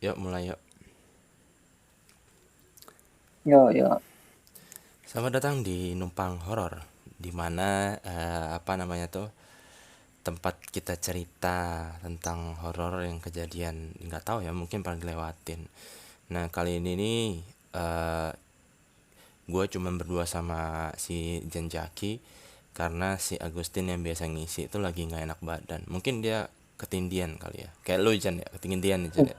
Yuk mulai yuk. Yo, yo. Selamat datang di Numpang Horor, di mana apa namanya tuh tempat kita cerita tentang horor yang kejadian nggak tahu ya mungkin pernah dilewatin. Nah kali ini nih eh gue cuma berdua sama si Janjaki karena si Agustin yang biasa ngisi itu lagi nggak enak badan. Mungkin dia ketindian kali ya. Kayak lu Jan ya, ketindian ya Jan ya.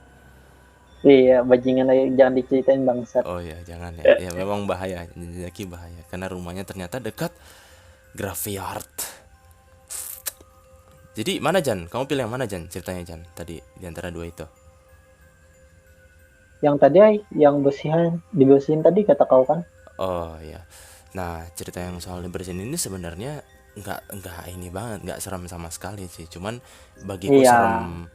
Iya, bajingan aja jangan diceritain bangsat. Oh ya jangan ya. Ya memang bahaya, Janjaki bahaya karena rumahnya ternyata dekat graveyard. Jadi mana Jan? Kamu pilih yang mana Jan? Ceritanya Jan. Tadi di antara dua itu. Yang tadi yang dibersihin tadi kata kau kan? Oh ya. Nah cerita yang soal bersin ini sebenarnya nggak ini banget, nggak serem sama sekali sih. Cuman bagiku Iya, serem.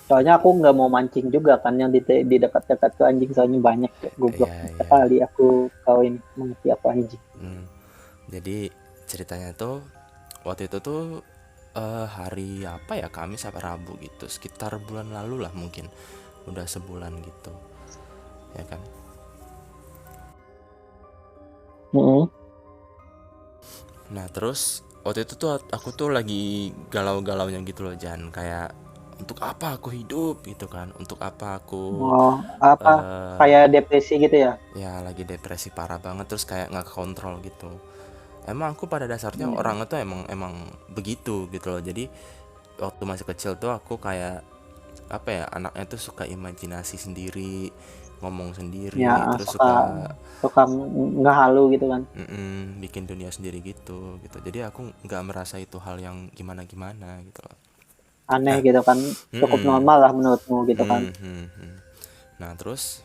soalnya aku nggak mau mancing juga kan yang di dekat-dekat ke anjing soalnya banyak ya. Goblok Ya ya. sekali aku kau ini mengerti apa anjing. Hmm. Jadi ceritanya tuh waktu itu tuh hari apa ya Kamis apa Rabu gitu. Sekitar bulan lalu lah mungkin. Udah sebulan gitu. Ya kan. Mm-mm. Nah terus waktu itu tuh aku tuh lagi galau-galaunya gitu loh Jan, kayak untuk apa aku hidup gitu kan, untuk apa aku Oh, apa eh kayak depresi gitu ya? ya lagi depresi parah banget terus kayak nggak kontrol gitu. Emang aku pada dasarnya Hmm. orang itu emang emang begitu gitu loh. Jadi waktu masih kecil tuh aku kayak apa ya anaknya tuh suka imajinasi sendiri, ngomong Ya, sendiri, terus suka suka suka nggak halu gitu kan? bikin dunia sendiri gitu gitu. Jadi aku nggak merasa itu hal yang gimana gimana gitu loh. Aneh Nah, gitu kan? Cukup mm-mm, normal lah menurutmu gitu kan? mm. Nah terus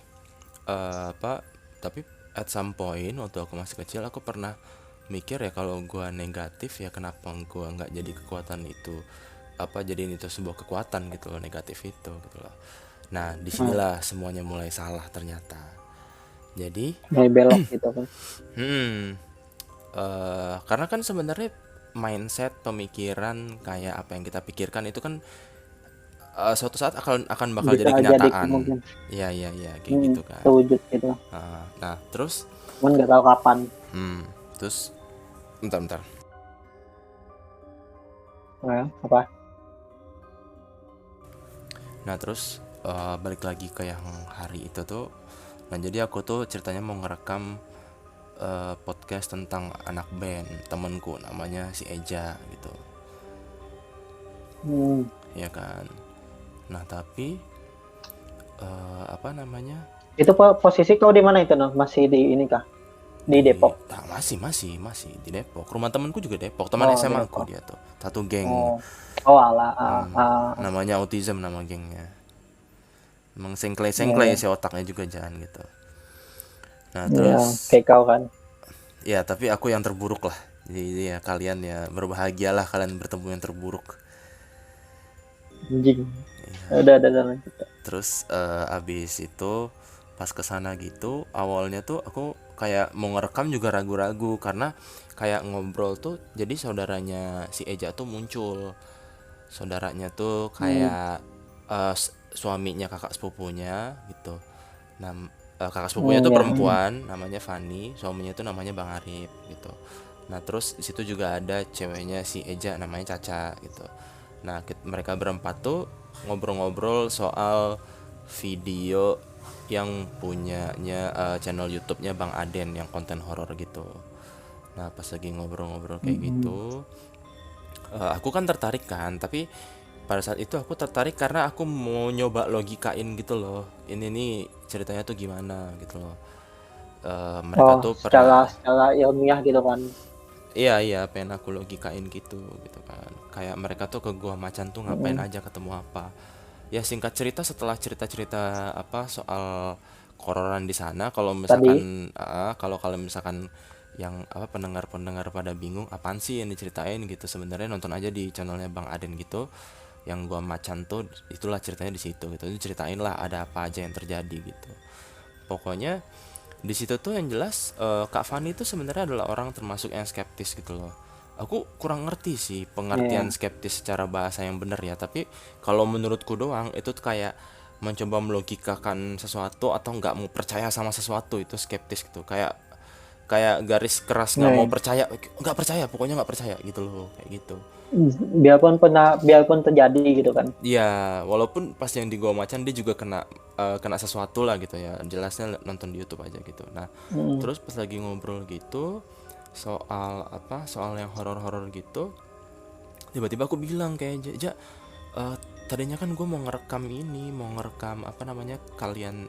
apa? Tapi at some point waktu aku masih kecil aku pernah mikir ya kalau gua negatif ya kenapa gua nggak jadi kekuatan itu apa jadiin itu sebuah kekuatan gitu loh negatif itu gitu loh. Nah Hmm. disinilah semuanya mulai salah ternyata. Jadi Mulai belok gitu kan? hmm, karena kan sebenarnya mindset pemikiran kayak apa yang kita pikirkan itu kan suatu saat akan bakal Bisa jadi jadi kenyataan. kemungkinan. Iya iya iya kayak gitu kan. Terwujud gitu. Nah terus Cuman nggak tahu kapan. hmm, terus bentar. Nah, apa? Nah terus balik lagi ke yang hari itu tuh. Nah jadi aku tuh ceritanya mau ngerekam podcast tentang anak band temenku namanya si Eja gitu, Hmm. ya kan. Nah tapi apa namanya Itu posisi kau di mana itu noh? Masih di ini kah? Di di Depok. masih di Depok. Rumah temenku juga Depok, teman Oh, SMA aku Depok. dia tuh satu geng. Oh, oh alah. Namanya autism nama gengnya. Emang Ya, sengklay-sengklay ya, si otaknya juga jangan gitu. Nah ya, terus kayak kau kan. ya tapi aku yang terburuk lah. Jadi ya kalian ya berbahagialah kalian bertemu yang terburuk. Anjing. Ya. Udah lanjut. Terus abis itu pas kesana gitu awalnya tuh aku kayak mau ngerekam juga ragu-ragu karena kayak ngobrol tuh jadi saudaranya si Eja tuh muncul. Saudaranya tuh Hmm. kayak suaminya kakak sepupunya gitu. Nah, kakak sepupunya Hmm, tuh ya. perempuan, namanya Fani, suaminya tuh namanya Bang Arif gitu. Nah, terus di situ juga ada ceweknya si Eja namanya Caca gitu. Nah, mereka berempat tuh ngobrol-ngobrol soal video yang punyanya channel YouTube-nya Bang Aden yang konten horor gitu. Nah, pas lagi ngobrol-ngobrol kayak Hmm. gitu, aku kan tertarik kan, tapi pada saat itu aku tertarik karena aku mau nyoba logikain gitu loh. Ini nih ceritanya tuh gimana gitu loh. Mereka Oh, tuh secara pernah secara ilmiah gitu kan. iya iya pengen aku logikain gitu kan. Kayak mereka tuh ke gua macan tuh ngapain Hmm. aja ketemu apa. Ya singkat cerita setelah cerita-cerita apa soal koronan di sana kalau Tadi. misalkan kalau kalau misalkan yang apa pendengar-pendengar pada bingung apaan sih yang diceritain gitu sebenarnya nonton aja di channelnya Bang Aden gitu yang gua macan tuh itulah ceritanya di situ gitu diceritain lah ada apa aja yang terjadi gitu pokoknya di situ tuh yang jelas Kak Fani tuh sebenarnya adalah orang termasuk yang skeptis gitu loh. Aku kurang ngerti sih pengertian Iya. skeptis secara bahasa yang benar ya, tapi kalau menurutku doang itu tuh kayak mencoba melogikakan sesuatu atau nggak mau percaya sama sesuatu, itu skeptis gitu. Kayak kayak garis keras Iya, nggak mau iya. percaya, nggak percaya, pokoknya nggak percaya gitu loh, kayak gitu. Biarpun terjadi gitu kan. Iya, walaupun pas yang di Gua Macan dia juga kena kena sesuatu lah gitu ya. Jelasnya nonton di YouTube aja gitu. Nah, Mm. terus pas lagi ngobrol gitu soal apa? Soal yang horor-horor gitu, tiba-tiba aku bilang kayak Ja, eh, tadinya kan gue mau ngerekam ini, mau ngerekam apa namanya kalian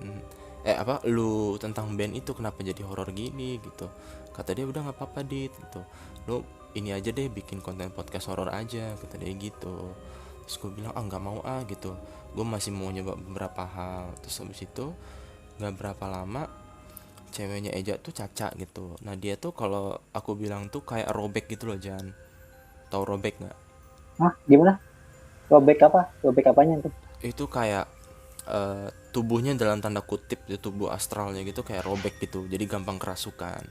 apa lu tentang band itu kenapa jadi horor gini gitu. Kata dia udah nggak apa-apa dit gitu. Lu ini aja deh bikin konten podcast horor aja kata dia gitu. Terus gue bilang ah nggak mau ah gitu. Gue masih mau nyoba beberapa hal. Terus habis itu nggak berapa lama ceweknya Eja tuh Caca gitu. Nah dia tuh kalau aku bilang tuh kayak robek gitu loh Jan. Tahu robek nggak? Hah, gimana? Robek apa? Robek apanya tuh? Itu kayak tubuhnya dalam tanda kutip di tubuh astralnya gitu kayak robek gitu jadi gampang kerasukan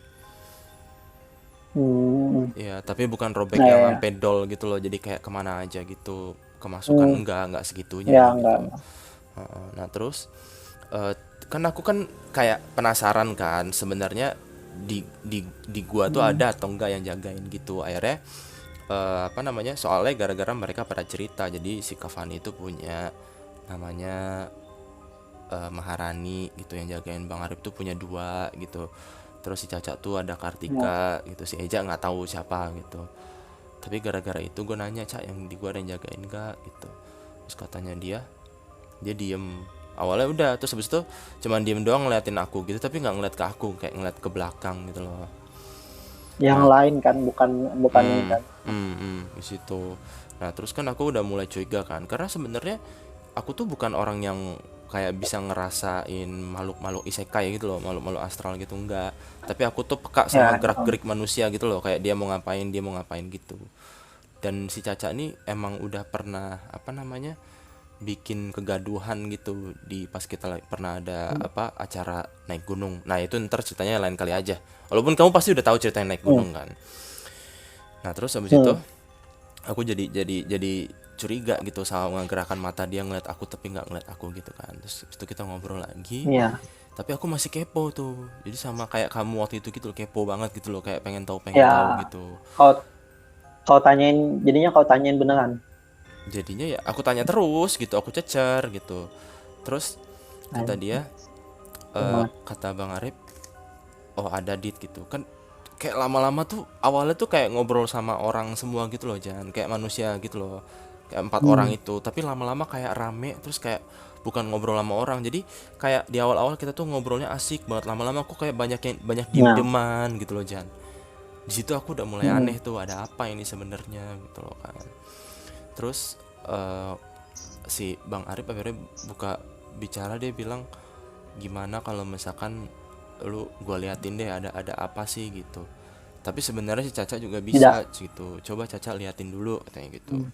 Hmm. ya tapi bukan robek Nah, ya, yang ya. sampai dol gitu loh jadi kayak kemana aja gitu kemasukan Hmm. enggak segitunya Ya, gitu. enggak. Heeh. Nah terus kan aku kan kayak penasaran kan sebenarnya di gua tuh Hmm. ada atau enggak yang jagain gitu akhirnya apa namanya soalnya gara-gara mereka pada cerita jadi si Cavani itu punya namanya Maharani gitu yang jagain Bang Arif tuh punya dua gitu terus si Caca tuh ada Ya. Kartika gitu si Eja nggak tahu siapa gitu tapi gara-gara itu gue nanya Cak yang di gue ada yang jagain gak gitu terus katanya dia diem awalnya udah terus habis itu cuman diem doang ngeliatin aku gitu tapi nggak ngeliat ke aku kayak ngeliat ke belakang gitu loh. Yang Nah lain kan, bukan bukan ini kan. di situ. Nah terus kan aku udah mulai curiga kan karena sebenarnya aku tuh bukan orang yang kayak bisa ngerasain makhluk-makhluk isekai gitu loh, makhluk-makhluk astral gitu enggak. Tapi aku tuh peka sama Ya. gerak-gerik manusia gitu loh, kayak dia mau ngapain gitu. Dan si Caca ini emang udah pernah apa namanya? Bikin kegaduhan gitu di pas kita pernah ada apa acara naik gunung. Nah, itu ntar ceritanya lain kali aja. Walaupun kamu pasti udah tahu ceritanya naik Hmm. gunung kan. Nah, terus habis itu Hmm. aku jadi curiga gitu sama gerakan mata dia ngeliat aku tapi nggak ngeliat aku gitu kan terus itu kita ngobrol lagi Ya. tapi aku masih kepo tuh jadi sama kayak kamu waktu itu gitu loh, kepo banget gitu loh kayak pengen tahu Ya. gitu Kau kau tanyain, jadinya kau tanyain beneran. jadinya ya aku tanya terus gitu aku cecer gitu terus kata Anjing. dia Gimana? kata Bang Arif oh ada dit gitu kan kayak lama-lama tuh awalnya tuh kayak ngobrol sama orang semua gitu loh jangan kayak manusia gitu loh kayak empat orang Hmm. itu tapi lama-lama kayak rame terus kayak bukan ngobrol sama orang jadi kayak di awal-awal kita tuh ngobrolnya asik banget lama-lama aku kayak banyak Nah. diem-dieman gitu loh Jan di situ aku udah mulai Hmm. aneh tuh ada apa ini sebenarnya gitu loh kan terus eh, si Bang Arif akhirnya buka bicara dia bilang gimana kalau misalkan lu gua liatin deh ada apa sih gitu tapi sebenarnya si Caca juga bisa Tidak. gitu coba Caca liatin dulu katanya gitu Hmm.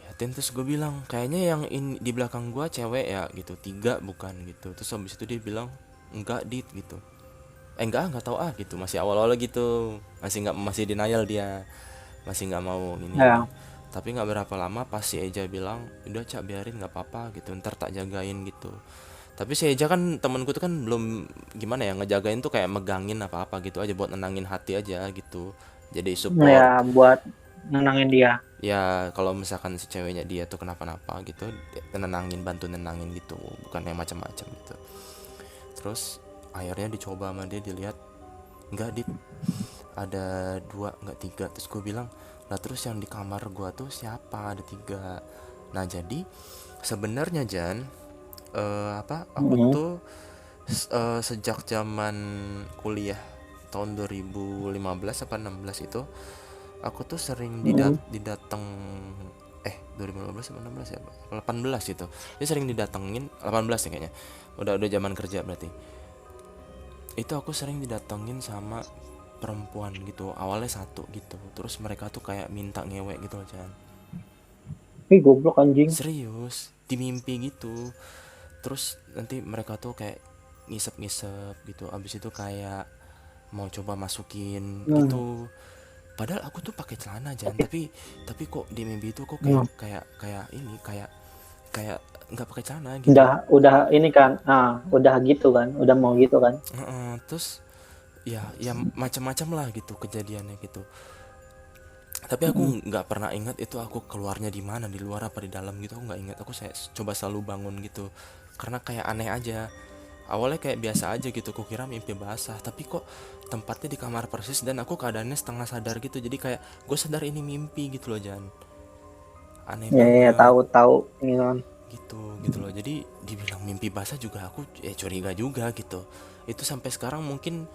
liatin terus gue bilang kayaknya yang di belakang gua cewek ya gitu tiga bukan gitu terus habis itu dia bilang enggak dit gitu enggak tahu ah gitu masih awal-awal gitu masih denial dia masih nggak mau ini Ya. tapi nggak berapa lama pas si Eja bilang udah Cak biarin nggak apa-apa gitu ntar tak jagain gitu tapi si Eja kan temenku tuh kan belum gimana ya ngejagain tuh kayak megangin apa-apa gitu aja buat nenangin hati aja gitu jadi support Ya, buat nenangin dia. ya kalau misalkan si ceweknya dia tuh kenapa-napa gitu nenangin bantu nenangin gitu bukan yang macam-macam gitu terus akhirnya dicoba sama dia dilihat nggak dit ada dua nggak tiga terus gue bilang lah terus yang di kamar gue tuh siapa ada tiga nah jadi sebenarnya Jan apa aku Hmm. tuh sejak zaman kuliah tahun 2015 apa 16 itu aku tuh sering Hmm. didateng 2015 apa 16 ya 18 itu dia sering didatengin 18 ya kayaknya udah zaman kerja berarti itu aku sering didatengin sama perempuan gitu awalnya satu gitu terus mereka tuh kayak minta ngewek gitu loh Chan Ih, goblok anjing. serius di mimpi gitu terus nanti mereka tuh kayak ngisep-ngisep gitu abis itu kayak mau coba masukin Hmm. gitu padahal aku tuh pakai celana Jan, Tapi tapi kok di mimpi itu kok kayak hmm, kayak kayak ini kayak kayak nggak pakai celana gitu. udah ini kan, udah gitu kan, udah mau gitu kan. Terus ya macam-macam lah gitu kejadiannya gitu. Tapi aku Mm, nggak pernah ingat itu aku keluarnya di mana, di luar apa di dalam gitu, aku nggak ingat. Aku saya coba selalu bangun gitu karena kayak aneh aja. Awalnya kayak biasa aja gitu, kukira mimpi basah, tapi kok tempatnya di kamar persis dan aku keadaannya setengah sadar gitu. Jadi kayak gue sadar ini mimpi gitu loh Jan. Aneh ya, ya, banget tahu-tahu ini kan. gitu gitu loh. Jadi dibilang mimpi basah juga aku curiga juga gitu. Itu sampai sekarang mungkin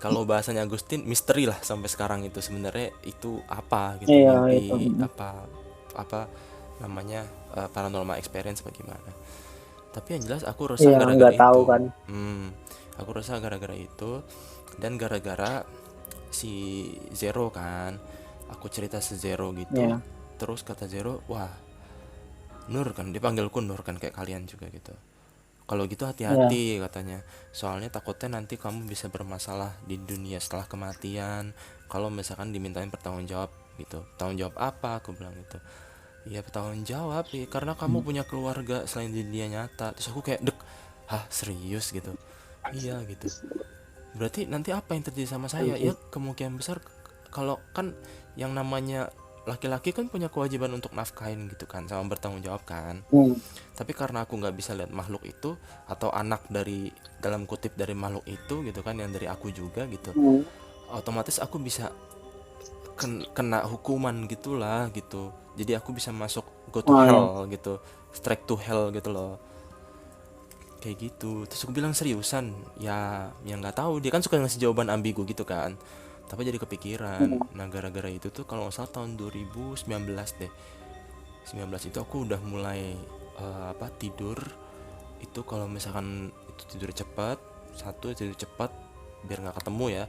kalau bahasanya Agustin misteri lah sampai sekarang, itu sebenarnya itu apa gitu, Iya itu. mimpi apa namanya, paranormal experience bagaimana. Tapi yang jelas aku resah Iya gara-gara nggak tahu itu. kan. Aku resah gara-gara itu dan gara-gara si Zero kan. Aku cerita se Zero gitu. Iya. Terus kata Zero, wah Nur kan, dipanggilku Nur kan kayak kalian juga gitu. Kalau gitu Iya. hati-hati katanya. Soalnya takutnya nanti kamu bisa bermasalah di dunia setelah kematian. Kalau misalkan dimintain pertanggung jawab gitu. Tanggung jawab apa? Aku bilang gitu. Ya bertanggung jawab ya, karena kamu punya keluarga selain di dunia nyata. Terus aku kayak dek, hah serius gitu? Iya gitu. Berarti nanti apa yang terjadi sama saya? Ya kemungkinan besar kalau kan yang namanya laki-laki kan punya kewajiban untuk nafkahin gitu kan, sama bertanggung jawab kan. Hmm. Tapi karena aku nggak bisa lihat makhluk itu atau anak dari dalam kutip dari makhluk itu gitu kan, yang dari aku juga gitu, Hmm. otomatis aku bisa kena hukuman gitulah gitu. Jadi aku bisa masuk go to Oh ya. hell gitu, straight to hell gitu loh, kayak gitu. Terus aku bilang seriusan, ya nggak tahu, dia kan suka ngasih jawaban ambigu gitu kan. Tapi jadi kepikiran, Hmm. nah gara-gara itu tuh kalau nggak salah tahun 2019 deh, 19 itu aku udah mulai tidur itu kalau misalkan itu tidur cepat, satu tidur cepat biar nggak ketemu ya.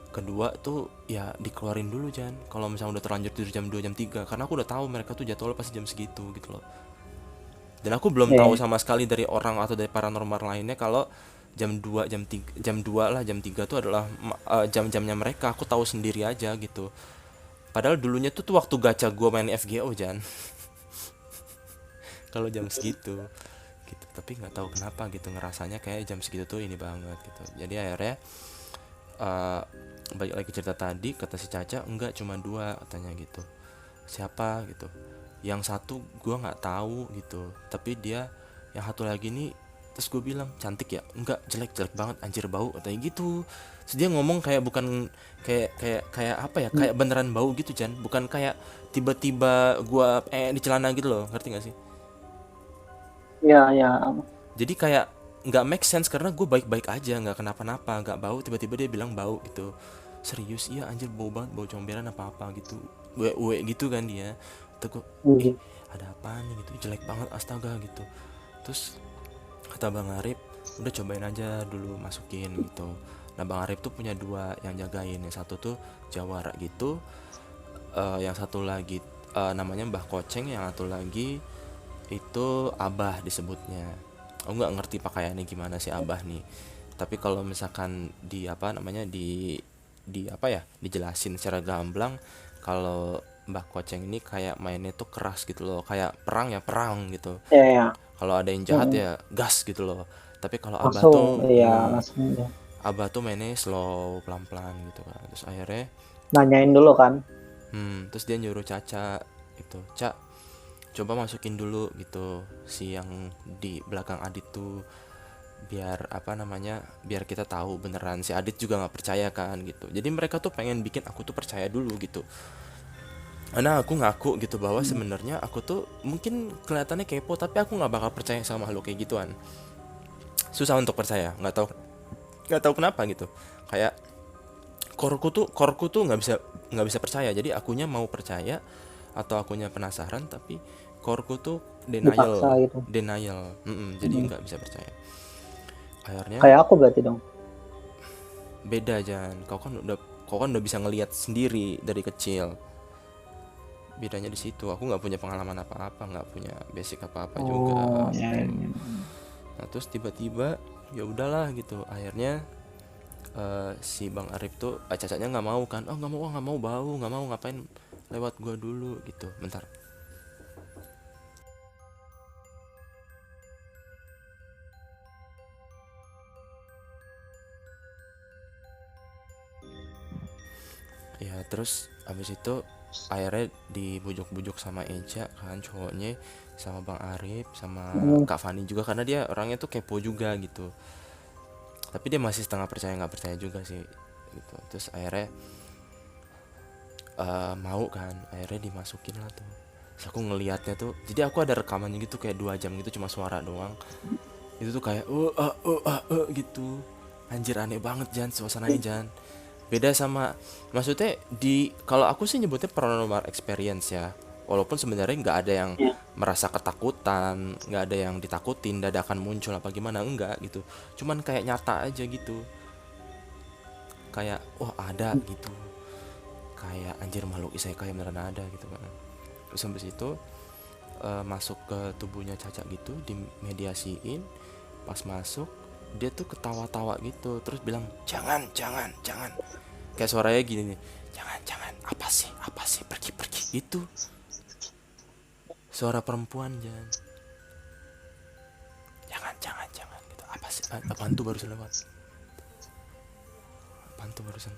Kedua tuh ya dikeluarin dulu Jan kalau misalnya udah terlanjur tidur jam 2 jam 3, karena aku udah tahu mereka tuh jadwalnya pasti jam segitu gitu loh. Dan aku belum tahu Iya. sama sekali dari orang atau dari paranormal lainnya kalau jam 2 jam 3 jam 2 lah jam 3 tuh adalah jam-jamnya mereka. Aku tahu sendiri aja gitu. Padahal dulunya tuh waktu gacha gua main FGO Jan. Kalau jam segitu gitu, tapi nggak tahu kenapa gitu ngerasanya kayak jam segitu tuh ini banget gitu. Jadi akhirnya uh, balik lagi cerita tadi, kata si Caca enggak cuma dua katanya gitu. Siapa gitu, yang satu gua nggak tahu gitu, tapi dia yang satu lagi nih. Terus gue bilang cantik ya, enggak, jelek, jelek banget anjir, bau katanya gitu. Terus dia ngomong kayak bukan kayak apa ya, Hmm. kayak beneran bau gitu Jan, bukan kayak tiba-tiba gua di celana gitu loh, ngerti gak sih? Iya, iya. Jadi kayak nggak make sense karena gue baik-baik aja, nggak kenapa-napa, nggak bau, tiba-tiba dia bilang bau gitu. Serius, iya anjir, bau banget, bau comberan apa apa gitu, uwe gitu kan dia. Terus gue, Hmm. ada apa nih gitu, jelek banget astaga gitu. Terus kata Bang Arif, udah cobain aja dulu masukin gitu. Nah Bang Arif tuh punya dua yang jagain, yang satu tuh Jawara gitu, yang satu lagi namanya Mbah Koceng, yang satu lagi itu Abah disebutnya. Aku nggak ngerti pakaiannya gimana sih Abah nih. Tapi kalau misalkan di apa namanya di apa ya, dijelasin secara gamblang, kalau Mbah Koceng ini kayak mainnya tuh keras gitu loh, kayak perang ya perang gitu. Iya, iya. Kalau ada yang jahat Hmm. ya gas gitu loh. Tapi kalau Abah Langsung, tuh iya, langsung ya. Abah tuh mainnya slow pelan-pelan gitu kan. Terus akhirnya Nanyain dulu kan. terus dia nyuruh Caca gitu, Cak coba masukin dulu gitu si yang di belakang Adit tuh, biar apa namanya, biar kita tahu beneran. Si Adit juga nggak percaya kan gitu, jadi mereka tuh pengen bikin aku tuh percaya dulu gitu. Karena aku ngaku gitu bahwa Hmm. sebenarnya aku tuh mungkin kelihatannya kepo, tapi aku nggak bakal percaya sama makhluk kayak gituan. Susah untuk percaya, nggak tahu kenapa gitu. Kayak korku tuh nggak bisa percaya, jadi akunya mau percaya atau akunya penasaran, tapi korku tuh Dipaksa denial, gitu. denial. Jadi Hmm. nggak bisa percaya. Akhirnya Kayak aku berarti dong. beda Jan, kau kan udah bisa ngelihat sendiri dari kecil. Bedanya di situ, aku nggak punya pengalaman apa-apa, nggak punya basic apa-apa juga Oh, ya, gitu. ya. Nah terus tiba-tiba ya udahlah gitu, akhirnya Si Bang Arif tuh Cacanya nggak mau kan, oh nggak mau, nggak mau, bau, nggak mau, ngapain lewat gua dulu gitu, bentar. Ya terus abis itu akhirnya dibujuk-bujuk sama Eja kan, cowoknya, sama Bang Arif, sama Hmm. Kak Fani juga, karena dia orangnya tuh kepo juga gitu, tapi dia masih setengah percaya nggak percaya juga sih gitu. Terus akhirnya mau kan, akhirnya dimasukin lah tuh. Terus aku ngelihatnya tuh, jadi aku ada rekamannya gitu kayak 2 jam gitu, cuma suara doang. Itu tuh kayak gitu. Anjir aneh banget Jan, suasananya Jan. Beda sama, maksudnya di, kalau aku sih nyebutnya paranormal experience ya. Walaupun sebenarnya nggak ada yang Ya. merasa ketakutan, nggak ada yang ditakutin, dadakan muncul apa gimana, enggak gitu. Cuman kayak nyata aja gitu. Kayak oh ada gitu. Kayak anjir makhluk isekai beneran ada gitu kan. Terus habis itu masuk ke tubuhnya Caca gitu, dimediasiin. Pas masuk dia tuh ketawa-tawa gitu, terus bilang jangan, jangan, jangan, kayak suaranya gini nih, jangan, jangan, apa sih, pergi, pergi gitu. Suara perempuan Jan, jangan, jangan, jangan gitu. Apa sih, apaan tuh barusan lewat, apaan tuh barusan,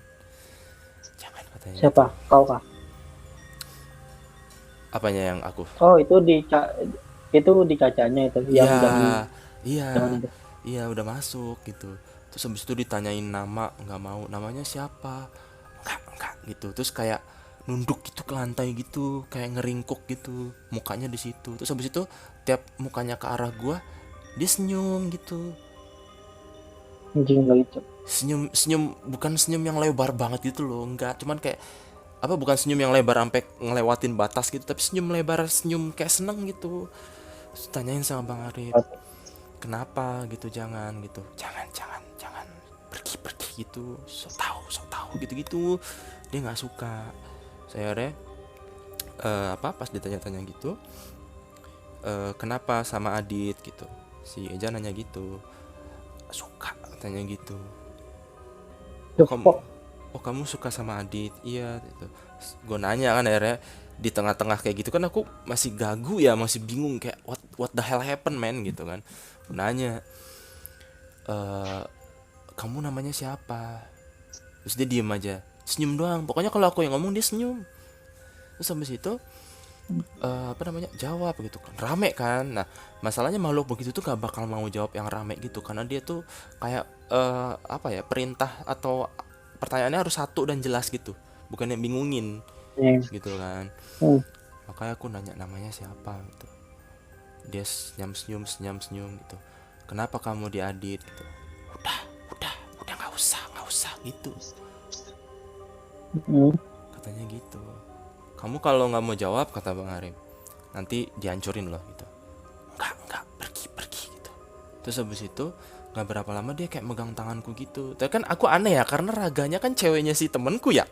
jangan, katanya gitu. Siapa? Kau kah? Apanya yang aku? Oh, itu di Cacanya itu yang Iya, iya, jangan itu. iya, udah masuk gitu. Terus habis itu ditanyain nama, nggak mau, namanya siapa, enggak gitu. Terus kayak nunduk gitu ke lantai gitu, kayak ngeringkuk gitu, mukanya di situ. Terus habis itu tiap mukanya ke arah gua, dia senyum gitu. Anjing nggak itu. Senyum, senyum, bukan senyum yang lebar banget gitu loh, enggak, cuman kayak apa, bukan senyum yang lebar sampai ngelewatin batas gitu, tapi senyum lebar, senyum kayak seneng gitu. Terus tanyain sama Bang Arif, kenapa gitu, jangan gitu, jangan, jangan, jangan, pergi, pergi gitu, so tahu gitu gitu. Dia nggak suka. Saya apa, pas ditanya-tanya gitu, kenapa sama Adit gitu, si Eja nanya gitu, suka katanya gitu. Oh Tuh kamu, kok. oh kamu suka sama Adit, iya gitu. Gue nanya kan akhirnya, di tengah-tengah kayak gitu kan aku masih gagu ya, masih bingung kayak what the hell happened man gitu kan. Gua nanya, eh kamu namanya siapa? Terus dia diem aja, senyum doang, pokoknya kalau aku yang ngomong dia senyum. Terus habis itu apa namanya, jawab gitu kan, rame kan. Nah masalahnya makhluk begitu tuh gak bakal mau jawab yang rame gitu, karena dia tuh kayak apa ya, perintah atau pertanyaannya harus satu dan jelas gitu, bukan yang bingungin Ya. gitu kan. Hmm. Makanya aku nanya namanya siapa gitu, dia senyum, senyum, senyum, senyum gitu. Kenapa kamu diadit gitu, udah, udah nggak usah, nggak usah gitu, Hmm. katanya gitu. Kamu kalau nggak mau jawab, kata Bang Arif, nanti dihancurin loh gitu. Nggak, pergi, pergi gitu. Terus habis itu nggak berapa lama dia kayak megang tanganku gitu. Tapi kan aku aneh ya, karena raganya kan ceweknya si temenku ya,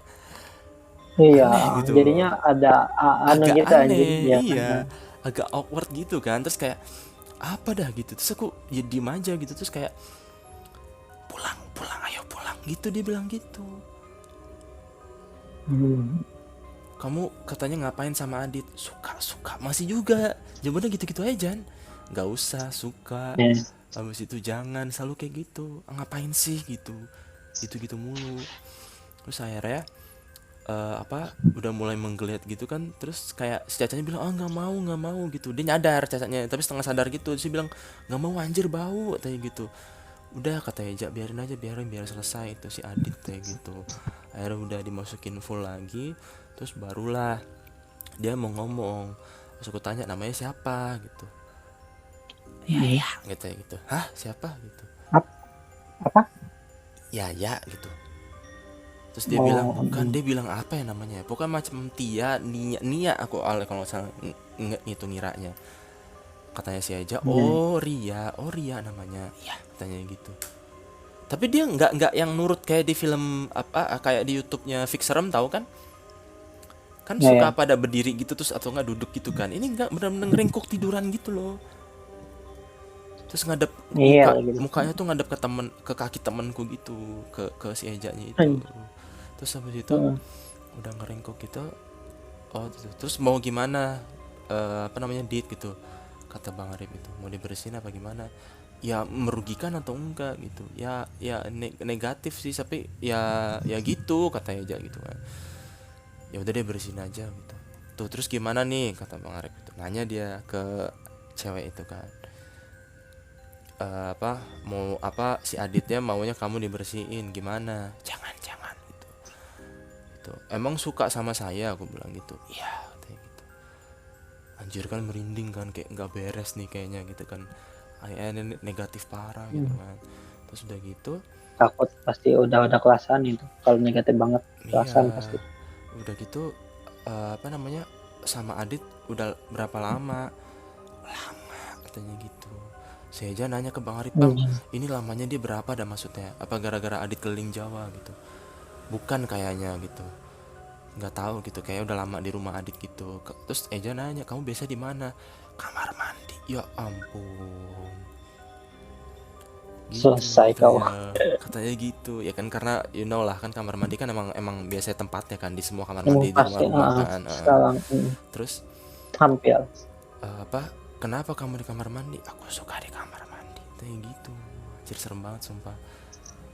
Iya, aneh gitu jadinya loh, ada anu agak gitu anjing aneh, ya kan. iya, agak awkward gitu kan. Terus kayak apa dah gitu, terus aku ya diem aja gitu. Terus kayak pulang, pulang, ayo pulang gitu, dia bilang gitu. Hmm. Kamu katanya ngapain sama Adit, suka, suka, masih juga jawabannya gitu-gitu aja. Nggak usah, suka, Ya. habis itu jangan, selalu kayak gitu. Ngapain sih gitu, gitu-gitu mulu. Terus akhirnya apa, udah mulai menggeliat gitu kan. Terus kayak si Cacanya bilang, ah nggak mau, nggak mau gitu. Dia nyadar Cacanya, tapi setengah sadar gitu. Terus dia bilang nggak mau, anjir bau katanya gitu. Udah, kata Eja, biarin aja, biarin, biar selesai itu si Adit kayak gitu. Akhirnya udah dimasukin full lagi. Terus barulah dia mau ngomong. Terus aku tanya namanya siapa gitu, ya Hmm. ya gitu ya gitu. Hah, siapa gitu, Apa? ya ya gitu. Terus dia bilang Oh. bukan, dia bilang apa ya namanya, pokoknya macam Tia, Nia, Nia aku ale kalau nggak salah, itu ngiranya. Katanya si Eja, Hmm. oh Ria namanya, iya katanya gitu. Tapi dia nggak yang nurut kayak di film apa, kayak di YouTube-nya Fix Serem, tahu kan? Kan Ya, suka ya. pada berdiri gitu terus atau nggak duduk gitu kan. Ini nggak, benar-benar ngeringkuk tiduran gitu loh. terus ngadep Iya lagi. mukanya tuh ngadep ke kaki temenku gitu, ke si Ejanya itu. Anjing. Terus habis itu Heeh. udah ngerengkok gitu, oh gitu. Terus mau gimana, apa namanya, dit gitu, kata Bang Arif itu mau dibersihin apa gimana, ya merugikan atau enggak gitu, ya negatif sih, tapi ya gitu kata Eja gitu kan. Ya udah deh bersihin aja gitu. Tuh terus gimana nih kata Bang Arif itu, nanya dia ke cewek itu kan. Apa mau apa, si Aditnya maunya kamu dibersihin gimana, jangan jangan gitu. Itu emang suka sama saya, aku bilang gitu. Iya katanya gitu. Anjir kan merinding kan, kayak nggak beres nih kayaknya gitu kan. Ini negatif parah gitu Hmm. kan. Terus udah gitu, Takut pasti udah kelasan itu. Kalau negatif banget iya kelasan pasti. udah gitu, apa namanya, sama Adit udah berapa lama, katanya gitu. Saya aja nanya ke Bang Arif, Bang, Hmm. ini lamanya dia berapa dah maksudnya? Apa gara-gara Adit keliling Jawa gitu? Bukan kayaknya gitu. Nggak tahu gitu, kayak udah lama di rumah Adit gitu. Terus Eja nanya, kamu biasa di mana? Kamar mandi. Ya ampun, gitu Selesai kau. katanya gitu ya kan, karena you know lah kan, kamar mandi kan emang emang biasanya tempatnya kan di semua kamar Emang mandi di pasti rumah-rumah kan. sekarang Terus hampir. apa, kenapa kamu di kamar mandi? Aku suka di kamar mandi, katanya gitu. Anjir serem banget sumpah.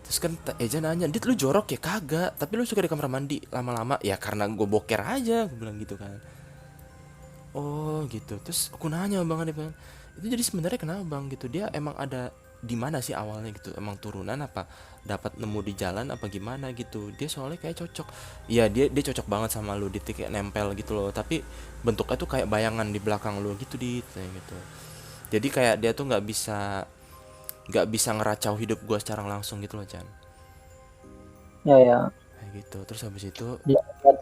Terus kan Eja nanya, Dit lu jorok ya? Kagak, tapi lu suka di kamar mandi lama-lama ya karena gue boker aja, gue bilang gitu kan. Oh gitu. Terus aku nanya Bang Ade, Bang, itu jadi sebenarnya kenapa Bang gitu? Dia emang ada di mana sih awalnya gitu? Emang turunan apa dapat nemu di jalan apa gimana gitu? Dia soalnya kayak cocok. Iya, dia cocok banget sama lu, dia kayak nempel gitu loh. Tapi bentuknya tuh kayak bayangan di belakang lu gitu, kayak gitu. Jadi kayak dia tuh nggak bisa ngeracau hidup gua secara langsung gitu loh, Chan. Ya ya. Kayak gitu. Terus habis itu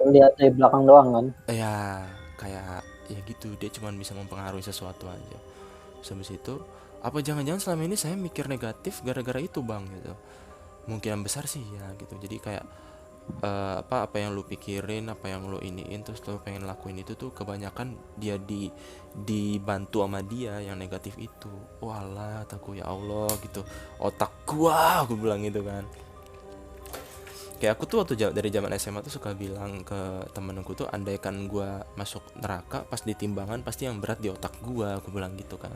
Lihat dari belakang doang kan. ya kayak ya gitu, dia cuma bisa mempengaruhi sesuatu aja. Terus habis itu, apa jangan-jangan selama ini saya mikir negatif gara-gara itu Bang gitu. Mungkin yang besar sih ya gitu. Jadi kayak, apa yang lu pikirin, apa yang lu iniin, terus lu pengen lakuin itu tuh kebanyakan dia dibantu sama dia yang negatif itu. Walah, takut ya Allah gitu. Otak gua, aku bilang gitu kan. Kayak aku tuh waktu dari zaman SMA tuh suka bilang ke temen-temenku tuh, andaikan gua masuk neraka, pas ditimbangan pasti yang berat di otak gua, aku bilang gitu kan.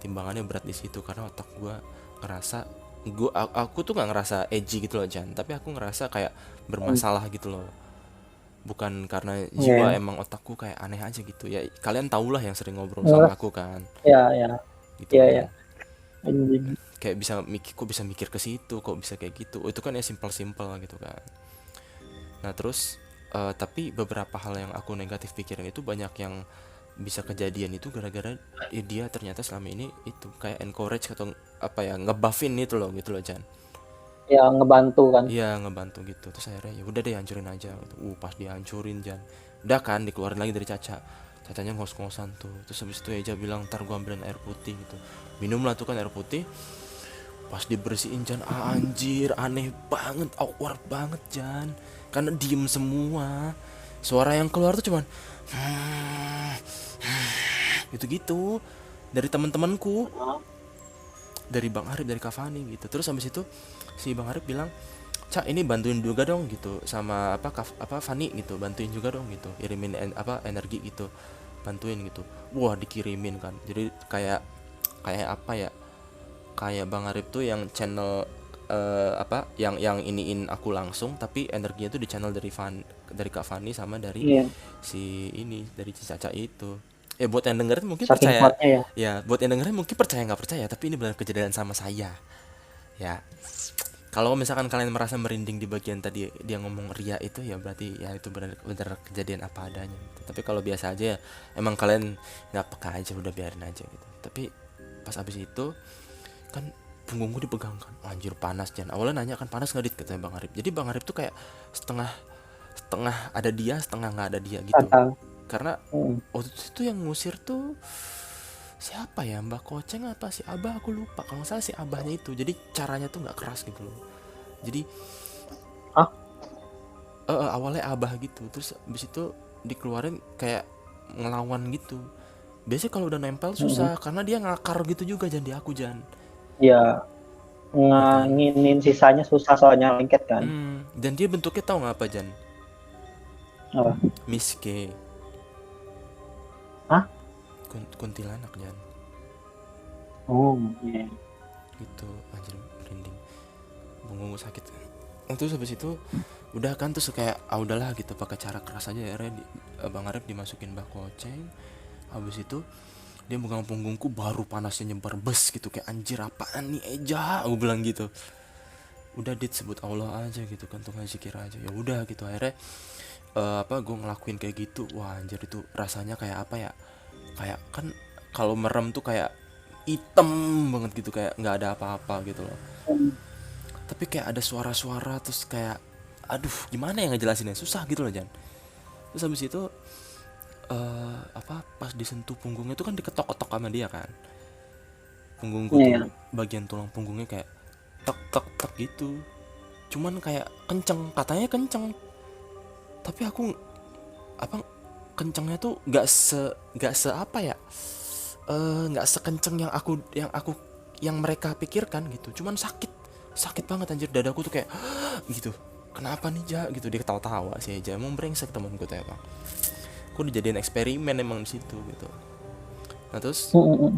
Timbangannya berat di situ karena otak gua ngerasa, aku tuh nggak ngerasa edgy gitu loh Jan, tapi aku ngerasa kayak bermasalah gitu loh. Bukan karena Iya jiwa, ya. emang otakku kayak aneh aja gitu ya. Kalian tau lah yang sering ngobrol sama Ngeres. aku kan, Ya ya. gitu Ya ya. kan. Anjing. Kayak bisa mikir, kok bisa mikir ke situ, kok bisa kayak gitu. Oh, itu kan ya simpel-simpel gitu kan. Nah terus, tapi beberapa hal yang aku negatif pikirin itu banyak yang bisa kejadian itu gara-gara ya dia ternyata selama ini itu kayak encourage atau apa ya, ngebuffin itu loh gitu loh Jan. Ya ngebantu kan. Iya ngebantu gitu. Terus akhirnya ya udah deh hancurin aja gitu. Pas dihancurin Jan, udah kan dikeluarin lagi dari Cacanya ngos-ngosan tuh. Terus habis itu Eja bilang ntar gua ambilin air putih gitu, minum lah tuh kan air putih. Pas dibersihin Jan, anjir aneh banget, awkward banget Jan, karena diem semua. Suara yang keluar tuh cuman gitu-gitu dari teman-temanku, dari Bang Arif, dari Kavani gitu. Terus habis itu si Bang Arif bilang, Cak ini bantuin juga dong gitu sama apa Fani gitu, bantuin juga dong gitu, kirimin apa energi gitu, bantuin gitu. Wah dikirimin kan, jadi kayak kayak apa ya, kayak Bang Arif tuh yang channel, apa yang iniin aku langsung, tapi energinya tuh di channel dari Kak Fani sama dari Iya. si ini, dari si Caca itu. Ya buat yang dengerin mungkin Saking percaya, kuatnya ya. ya buat yang dengerin mungkin percaya nggak percaya, tapi ini benar kejadian sama saya ya. Kalau misalkan kalian merasa merinding di bagian tadi dia ngomong ria itu, ya berarti ya itu benar-benar kejadian apa adanya gitu. Tapi kalau biasa aja ya emang kalian nggak peka aja, udah biarin aja gitu. Tapi pas abis itu kan punggungku dipegang kan, anjir panas Jan. Awalnya nanya kan, panas nggak dit, katanya Bang Arif. Jadi Bang Arif tuh kayak setengah setengah ada dia, setengah nggak ada dia gitu. Kadang. Karena Hmm. waktu itu yang ngusir tuh siapa ya, Mbak Koceng apa si Abah, aku lupa. Kalau nggak salah si Abahnya itu. Jadi caranya tuh nggak keras gitu loh. Jadi Ah, awalnya Abah gitu, terus abis itu dikeluarin kayak ngelawan gitu. Biasanya kalau udah nempel Mm-mm. susah karena dia ngakar gitu juga Jan di aku Jan. Ya, Ya kan? nginin sisanya susah soalnya lengket kan. Dan dia bentuknya tahu nggak apa Jan? Apa? Miske, Hah? kuntilanak Jan. Oh, iya. Gitu, anjir merinding. Punggungku sakit. Terus habis itu udah kan terus kayak udahlah gitu pakai cara keras aja ya Bang Arif dimasukin bak koceng. Habis itu dia megang punggungku baru panasnya nyebar bes gitu kayak anjir apaan nih Eja aku bilang gitu. Udah disebut Allah aja gitu kan tuh zikir aja ya udah gitu akhirnya gue ngelakuin kayak gitu. Wah anjir itu rasanya kayak apa ya, kayak kan kalau merem tuh kayak hitam banget gitu kayak nggak ada apa-apa gitu loh, tapi kayak ada suara-suara terus kayak aduh gimana ya ngejelasinnya susah gitu loh Jan. Terus habis itu pas disentuh punggungnya tuh kan diketok-ketok sama dia kan, punggungku Iya, tuh iya. bagian tulang punggungnya kayak tek tek tek gitu, cuman kayak kenceng katanya kenceng, tapi aku apa kencengnya tuh nggak se apa ya, nggak sekenceng yang mereka pikirkan gitu, cuman sakit sakit banget anjir dadaku tuh kayak gitu. Kenapa nih Ja gitu, dia ketawa-tawa sih aja emang brengsek temanku tuh emang, aku dijadiin eksperimen emang di situ gitu. Nah terus Mm-mm.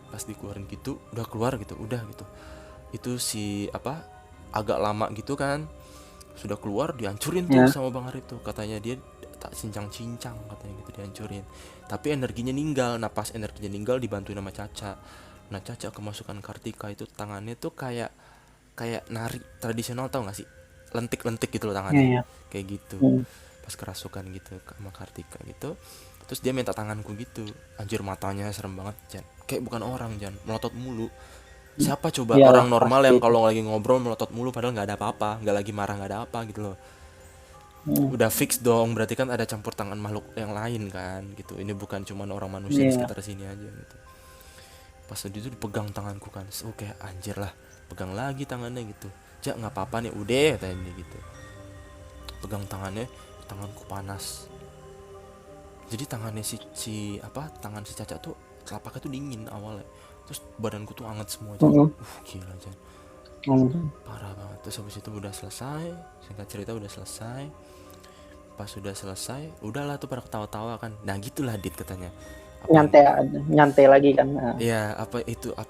pas dikeluarin gitu udah keluar gitu udah gitu, itu si agak lama gitu kan, sudah keluar dihancurin tuh Ya, sama Bang Arif tuh katanya dia tak cincang-cincang katanya gitu dihancurin, tapi energinya ninggal. Nah pas energinya ninggal dibantuin sama Caca. Nah Caca kemasukan Kartika itu tangannya tuh kayak kayak nari tradisional tau gak sih, lentik-lentik gitu loh iya, tangannya iya. kayak gitu. Mm. Pas kerasukan gitu sama Kartika gitu, terus dia minta tanganku gitu. Anjir matanya serem banget Jan, kayak bukan orang Jan, melotot mulu. Siapa coba Iyalah orang normal pasti yang itu. kalau lagi ngobrol melotot mulu padahal nggak ada apa-apa, nggak lagi marah, nggak ada apa gitu loh. Mm. Udah fix dong berarti kan ada campur tangan makhluk yang lain kan gitu, ini bukan cuman orang manusia di Iya. sekitar sini aja gitu. Pas itu dipegang tanganku kan, oke anjir lah, pegang lagi tangannya gitu. Ja nggak apa-apa nih udah katanya dia gitu, pegang tangannya, tanganku panas. Jadi tangannya tangan si Caca tuh telapaknya tuh dingin awalnya, terus badanku tuh anget semua Jan. Mm-mm. Gila Jan, Mm. parah banget. Terus habis itu udah selesai, singkat cerita udah selesai. Pas sudah selesai udahlah tuh pada ketawa-tawa kan. Nah gitulah Dit katanya, apa yang Nyantai, nyantai lagi kan. Nah, ya apa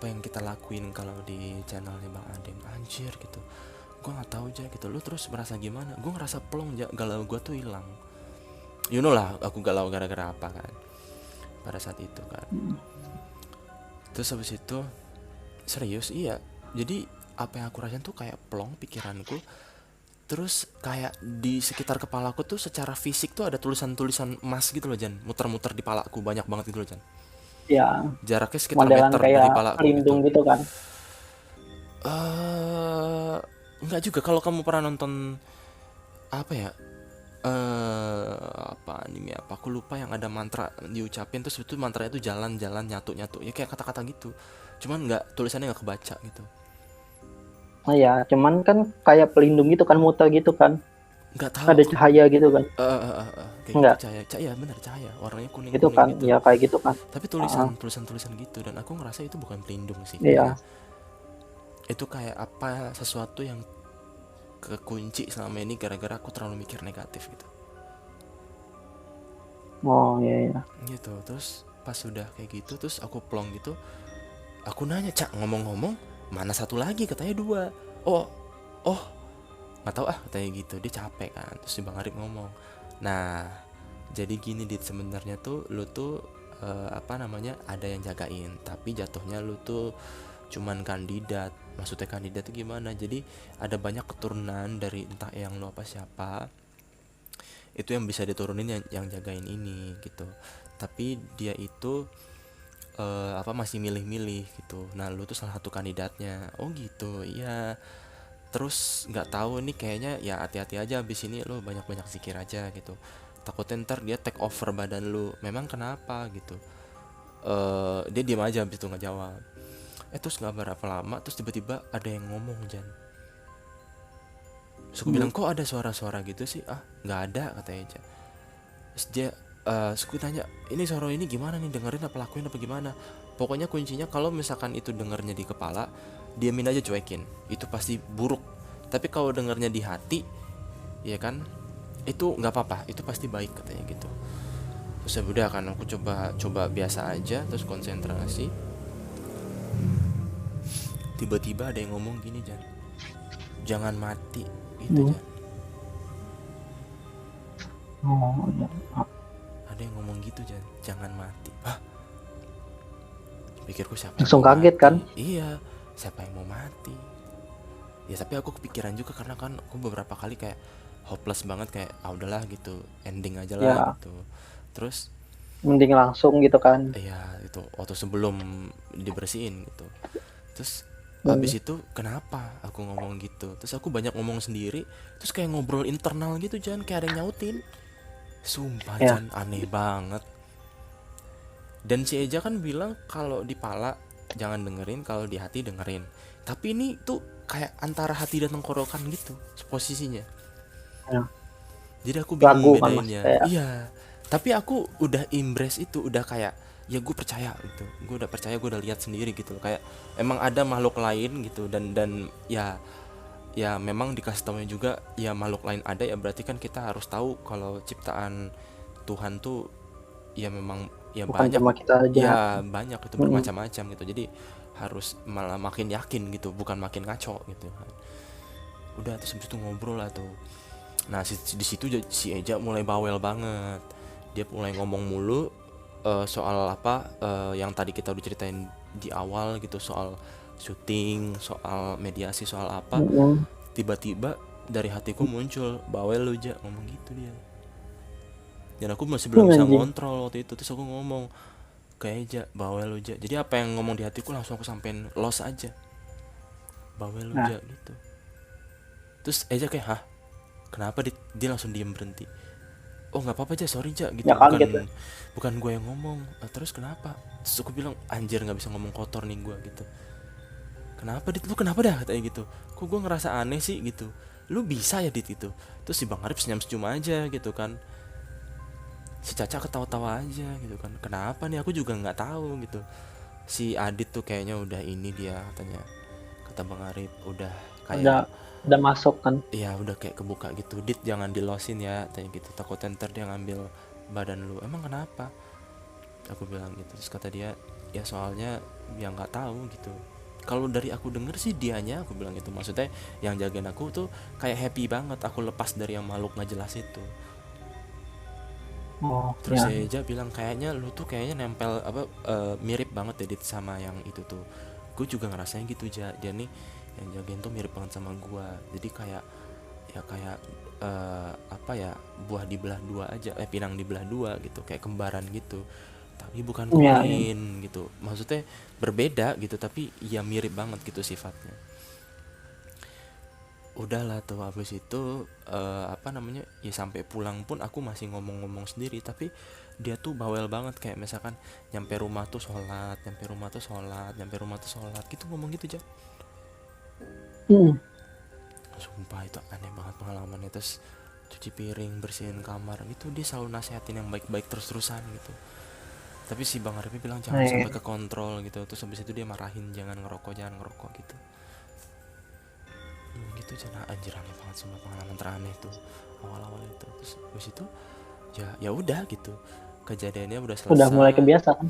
yang kita lakuin kalau di channelnya Bang Adem anjir gitu. Gue nggak tahu aja gitu, lu terus merasa gimana? Gue ngerasa plong aja, galau gue tuh hilang. You know lah aku galau gara-gara apa kan pada saat itu kan. Terus habis itu serius iya, jadi apa yang aku rasain tuh kayak plong pikiranku. Terus kayak di sekitar kepalaku tuh secara fisik tuh ada tulisan-tulisan emas gitu loh Jan, muter-muter di palaku banyak banget gitu loh Jan, ya jaraknya sekitar modelan meter kayak dari palaku pelindung gitu. gitu kan. eh Enggak juga, kalau kamu pernah nonton apa ya, apa anime apa aku lupa yang ada mantra diucapin terus itu mantranya itu jalan-jalan nyatu-nyatu ya kayak kata-kata gitu, cuman nggak tulisannya nggak kebaca gitu. Nah, ya, cuman kan kayak pelindung gitu kan, muter gitu kan. Nggak tahu Ada aku. cahaya gitu kan. Kayak gitu, Enggak, cahaya cahaya bener cahaya warnanya kuning gitu kuning kan. gitu, Ya kayak gitu kan. tapi Ah, tulisan gitu dan aku ngerasa itu bukan pelindung sih, kayak iya. itu kayak apa sesuatu yang kekunci selama ini gara-gara aku terlalu mikir negatif gitu. Oh, iya, iya. Gitu terus pas sudah kayak gitu terus aku plong gitu, aku nanya Cak ngomong-ngomong mana satu lagi katanya dua. Oh oh nggak tahu ah katanya gitu, dia capek kan. Terus si Bang Arif ngomong, nah jadi gini Dit sebenarnya tuh lu tuh apa namanya ada yang jagain tapi jatuhnya lu tuh cuman kandidat. Maksudnya kandidat tuh gimana, jadi ada banyak keturunan dari entah yang lu apa siapa itu yang bisa diturunin yang jagain ini gitu, tapi dia itu masih milih-milih gitu. Nah lu tuh salah satu kandidatnya. Oh gitu iya. Terus nggak tahu nih kayaknya ya hati-hati aja abis ini lu banyak-banyak zikir aja gitu, takutnya ntar dia take over badan lu. Memang kenapa gitu, dia diam aja abis itu nggak jawab. Terus nggak berapa lama terus tiba-tiba ada yang ngomong Jan. Terus aku Hmm. bilang kok ada suara-suara gitu sih, ah nggak ada katanya Jan. Terus dia Terus gue tanya, ini suara ini gimana nih, dengerin apa lakuin apa gimana. Pokoknya kuncinya kalau misalkan itu dengernya di kepala, diamin aja, cuekin, itu pasti buruk. Tapi kalau dengernya di hati, ya kan, itu nggak apa-apa, itu pasti baik katanya gitu. Terus ya udah kan, aku coba coba biasa aja, terus konsentrasi. Tiba-tiba ada yang ngomong gini, Jan, jangan mati gitu, Hmm. Jan. Oh, ya. Ada yang ngomong gitu, Jan, jangan mati. Hah, pikirku siapa yang Langsung mau kaget kan? mati? Iya, siapa yang mau mati? Ya tapi aku kepikiran juga karena kan aku beberapa kali kayak hopeless banget, kayak ah udahlah gitu, ending aja lah Ya, gitu. Terus mending langsung gitu kan. ya itu waktu sebelum dibersihin gitu. Terus Hmm. abis itu kenapa aku ngomong gitu, terus aku banyak ngomong sendiri, terus kayak ngobrol internal gitu, Jan, kayak ada yang nyautin. Sumpah, Ya, Jan, aneh banget. Dan si Eja kan bilang kalau di pala jangan dengerin, kalau di hati dengerin. Tapi ini tuh kayak antara hati dan tenggorokan gitu posisinya. ya. Jadi aku bingung Ragu kan mas bedainnya. kayak. Iya. Tapi aku udah embrace itu, udah kayak ya gue percaya gitu. Gue udah percaya, gue udah lihat sendiri gitu. Kayak emang ada makhluk lain gitu, dan ya ya memang dikasih tahunya juga ya makhluk lain ada, ya berarti kan kita harus tahu kalau ciptaan Tuhan tuh ya memang ya Bukan banyak, cuma kita aja. ya banyak itu Mm-mm. bermacam-macam gitu. Jadi harus malah makin yakin gitu, bukan makin ngaco gitu kan. Udah, terus habis itu ngobrol lah tuh. Nah di situ si Eja mulai bawel banget. Dia mulai ngomong mulu, soal apa, yang tadi kita udah ceritain di awal gitu, soal syuting, soal mediasi, soal apa. Mm-mm. Tiba-tiba dari hatiku muncul, bawel lu, Ja, ngomong gitu dia. Dan aku masih belum bisa Anjing. ngontrol waktu itu, terus aku ngomong kayak Ja, bawel lu, Ja. Jadi apa yang ngomong di hatiku langsung aku sampein los aja, bawel lu, Nah, Ja, gitu. Terus Eja kayak, hah, kenapa? Dia langsung diem, berhenti. Oh nggak apa-apa, aja sorry, Ja, ya gitu, kaget lah. bukan gue yang ngomong. Terus kenapa? Terus aku bilang, anjir, nggak bisa ngomong kotor nih gue gitu. Kenapa, Dit, lu kenapa dah, katanya gitu. Kok gue ngerasa aneh sih gitu, lu bisa ya, Dit, gitu. Terus si Bang Arif senyum-senyum aja gitu kan. Si Caca ketawa-tawa aja gitu kan, kenapa nih, aku juga nggak tahu gitu. Si Adit tuh kayaknya udah ini, dia katanya, kata Bang Arif, udah Udah kayak, udah masuk kan. ya udah kayak kebuka gitu. Dit, jangan dilosin ya, tanya gitu, takut ntar dia ngambil badan lu. Emang kenapa, aku bilang gitu. Terus kata dia, ya soalnya ya nggak tahu gitu, kalau dari aku denger sih dianya, aku bilang gitu, maksudnya yang jagain aku tuh kayak happy banget aku lepas dari yang makhluk nggak jelas itu. Oh Terus ya. saya aja bilang, kayaknya lu tuh kayaknya nempel apa, mirip banget Dit sama yang itu tuh. Gue juga ngerasain gitu, dia nih yang jagain tuh mirip banget sama gua. Jadi kayak ya kayak, apa ya, buah dibelah dua aja, pinang dibelah dua gitu, kayak kembaran gitu. Tapi bukan Ya, ya. koin gitu. Maksudnya berbeda gitu, tapi ya mirip banget gitu sifatnya. Udahlah tuh habis itu, apa namanya, ya sampai pulang pun aku masih ngomong-ngomong sendiri, tapi dia tuh bawel banget, kayak misalkan nyampe rumah tuh sholat, nyampe rumah tuh sholat, nyampe rumah tuh sholat gitu, ngomong gitu aja. Mm. Sumpah itu aneh banget pengalamannya. Terus cuci piring, bersihin kamar, itu dia selalu nasehatin yang baik-baik terus-terusan gitu. Tapi si Bang Arifnya bilang Nah, jangan ya. sampai ke kontrol gitu. Terus habis itu dia marahin, jangan ngerokok, jangan ngerokok gitu. Gitu aja. Nah, anjir, aneh banget semua pengalaman teraneh tuh awal-awal itu. Terus habis itu ya ya udah gitu, kejadiannya udah Udah mulai selesai. kebiasaan.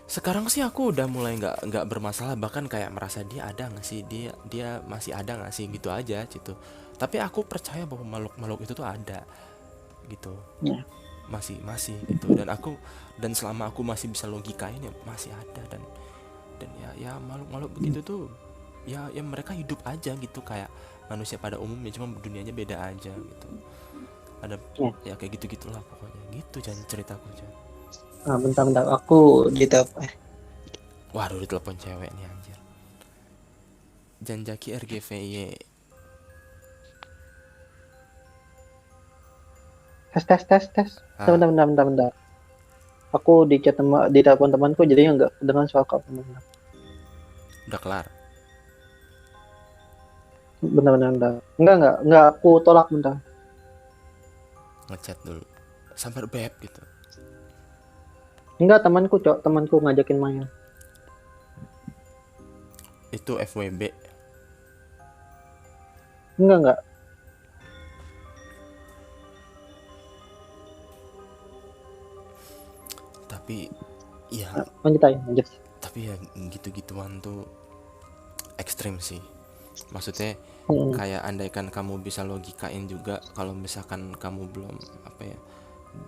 Sekarang sih aku udah mulai nggak bermasalah, bahkan kayak merasa dia ada nggak sih, dia dia masih ada nggak sih gitu aja gitu. Tapi aku percaya bahwa makhluk-makhluk itu tuh ada gitu, Ya. masih masih gitu. Dan selama aku masih bisa logikain ya masih ada. Dan ya ya makhluk-makhluk begitu tuh, ya ya mereka hidup aja gitu kayak manusia pada umumnya, cuma dunianya beda aja gitu. Ada Ya. ya kayak gitu gitulah pokoknya gitu, jangan ceritaku aja. Nah, bentar-bentar aku di telepon. Waduh, ditelepon cewek nih, anjir. Janjaki RGVY. Tes tes tes tes. Ah, Bentar, bentar, bentar, bentar. Aku di chat di telepon temanku jadinya nggak dengan suara kamu. Bentar, udah kelar. bentar, bentar, bentar. Enggak, aku tolak bentar. Ngechat dulu sampai beb gitu. Enggak, temanku, Cok. Temanku ngajakin main. Itu FWB. Enggak. Tapi ya, Lanjut aja, lanjut. tapi ya gitu-gituan tuh ekstrim sih. Maksudnya Mm, kayak andaikan kamu bisa logikain juga, kalau misalkan kamu belum apa ya,